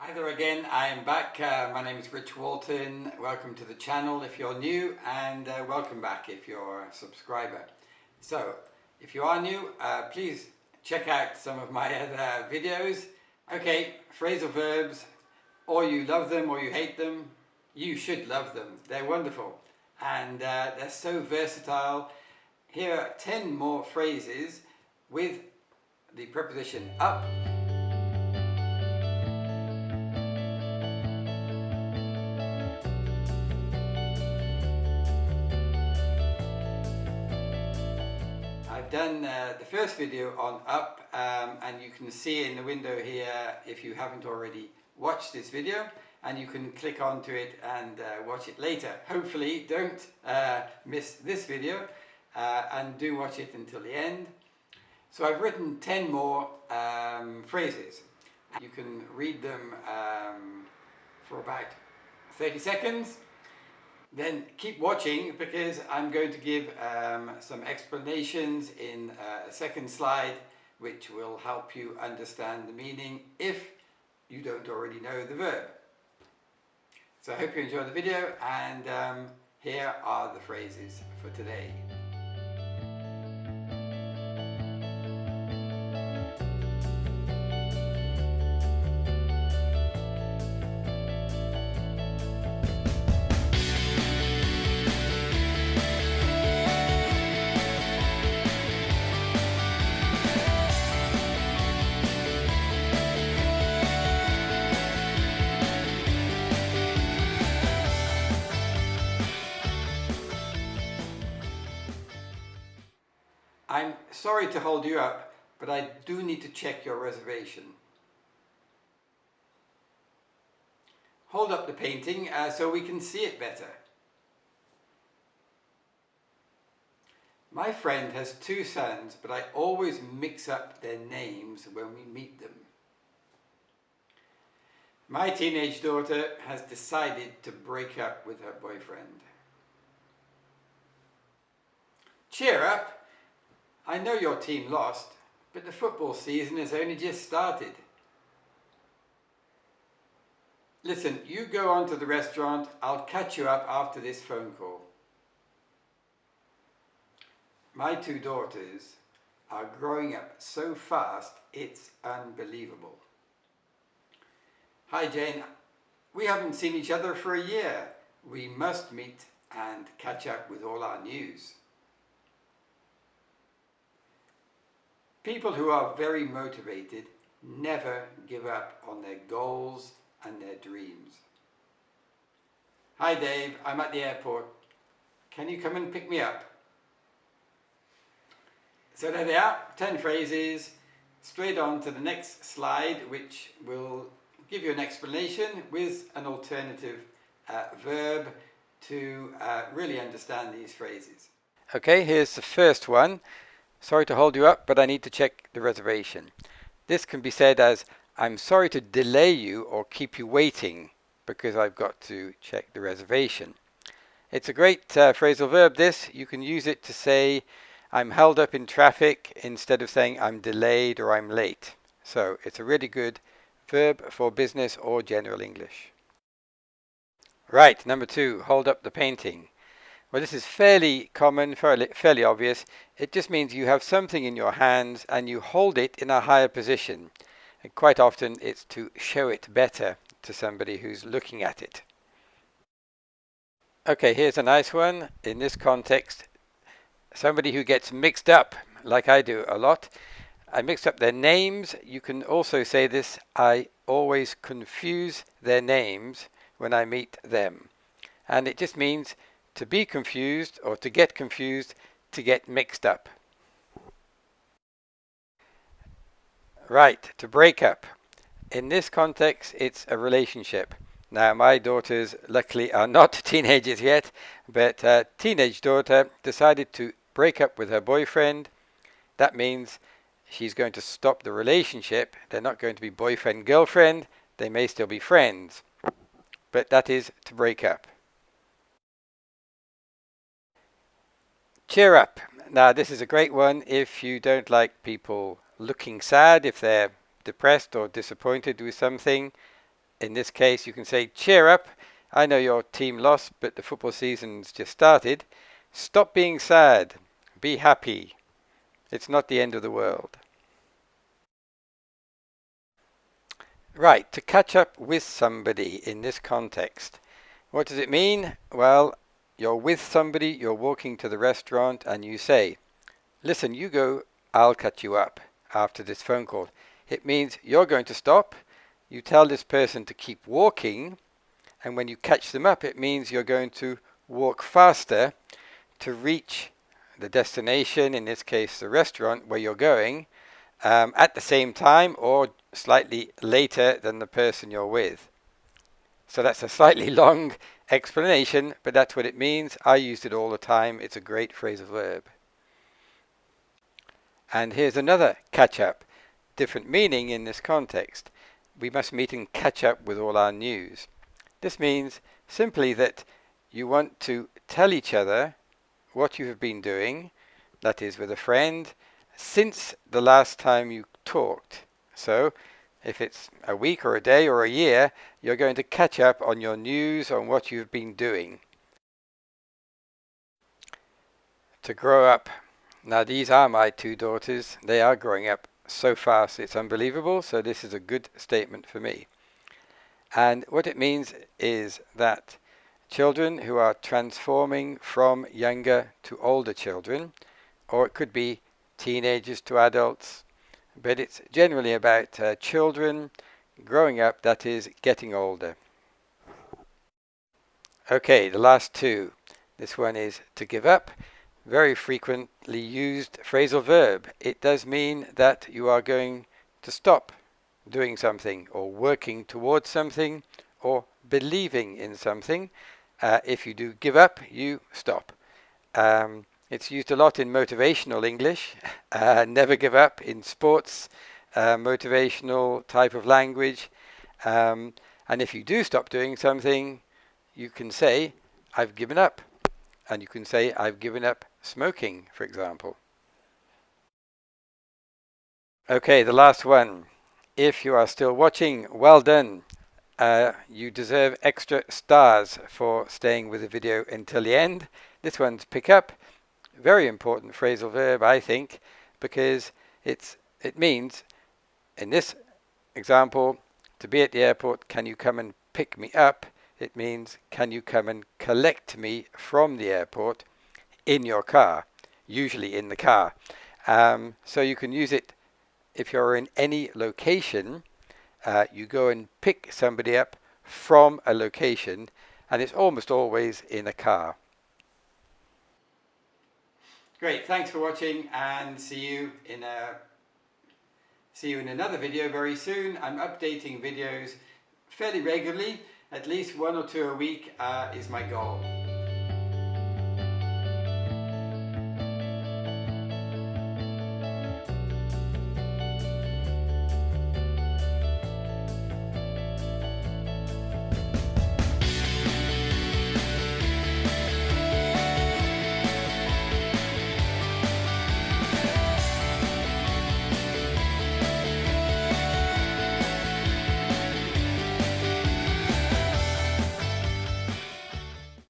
Hi there again, I am back. My name is Rich Walton. Welcome to the channel if you're new, and welcome back if you're a subscriber. So, if you are new, please check out some of my other videos. Okay, phrasal verbs, or you love them or you hate them. You should love them. They're wonderful and they're so versatile. Here are 10 more phrases with the preposition up. I've done the first video on up and you can see in the window here if you haven't already watched this video, and you can click onto it and watch it later. Hopefully don't miss this video and do watch it until the end. So I've written 10 more phrases. You can read them for about 30 seconds. Then keep watching because I'm going to give some explanations in a second slide which will help you understand the meaning if you don't already know the verb. So I hope you enjoy the video, and here are the phrases for today. I'm sorry to hold you up, but I do need to check your reservation. Hold up the painting so we can see it better. My friend has 2 sons, but I always mix up their names when we meet them. My teenage daughter has decided to break up with her boyfriend. Cheer up! I know your team lost, but the football season has only just started. Listen, you go on to the restaurant. I'll catch you up after this phone call. My 2 daughters are growing up so fast, it's unbelievable. Hi Jane, we haven't seen each other for a year. We must meet and catch up with all our news. People who are very motivated never give up on their goals and their dreams. Hi Dave, I'm at the airport. Can you come and pick me up? So there they are, 10 phrases. Straight on to the next slide, which will give you an explanation with an alternative verb to really understand these phrases. Okay, here's the first one. Sorry to hold you up, but I need to check the reservation. This can be said as, I'm sorry to delay you or keep you waiting because I've got to check the reservation. It's a great phrasal verb, this. You can use it to say, I'm held up in traffic instead of saying I'm delayed or I'm late. So it's a really good verb for business or general English. Right, number 2, hold up the painting. Well, this is fairly common, fairly obvious. It just means you have something in your hands and you hold it in a higher position. And quite often it's to show it better to somebody who's looking at it. Okay, here's a nice one. In this context, somebody who gets mixed up, like I do a lot. I mix up their names. You can also say this, I always confuse their names when I meet them. And it just means to be confused or to get confused, to get mixed up. Right, to break up. In this context, it's a relationship. Now, my daughters luckily are not teenagers yet, but a teenage daughter decided to break up with her boyfriend. That means she's going to stop the relationship. They're not going to be boyfriend-girlfriend. They may still be friends. But that is to break up. Cheer up. Now, this is a great one if you don't like people looking sad, if they're depressed or disappointed with something. In this case, you can say, cheer up. I know your team lost, but the football season's just started. Stop being sad. Be happy. It's not the end of the world. Right, to catch up with somebody in this context. What does it mean? Well, you're with somebody, you're walking to the restaurant, and you say, listen, you go, I'll catch you up after this phone call. It means you're going to stop. You tell this person to keep walking, and when you catch them up, it means you're going to walk faster to reach the destination, in this case the restaurant where you're going, at the same time or slightly later than the person you're with. So that's a slightly long explanation, but that's what it means. I used it all the time. It's a great phrasal verb. And here's another catch up. Different meaning in this context. We must meet and catch up with all our news. This means simply that you want to tell each other what you have been doing, that is with a friend, since the last time you talked. So if it's a week or a day or a year, you're going to catch up on your news, on what you've been doing. To grow up. Now these are my two daughters. They are growing up so fast, it's unbelievable. So this is a good statement for me. And what it means is that children who are transforming from younger to older children, or it could be teenagers to adults, but it's generally about children growing up, that is, getting older. Okay, the last two. This one is to give up. Very frequently used phrasal verb. It does mean that you are going to stop doing something or working towards something or believing in something. If you do give up, you stop. It's used a lot in motivational English, never give up, in sports, motivational type of language. And if you do stop doing something, you can say, I've given up. And you can say, I've given up smoking, for example. Okay, the last one. If you are still watching, well done. You deserve extra stars for staying with the video until the end. This one's pick up. Very important phrasal verb, I think, because it means, in this example, to be at the airport, can you come and pick me up? It means, can you come and collect me from the airport in your car, usually in the car. So you can use it if you're in any location. You go and pick somebody up from a location, and it's almost always in a car. Great, thanks for watching, and see you in another video very soon. I'm updating videos fairly regularly, at least 1 or 2 a week is my goal.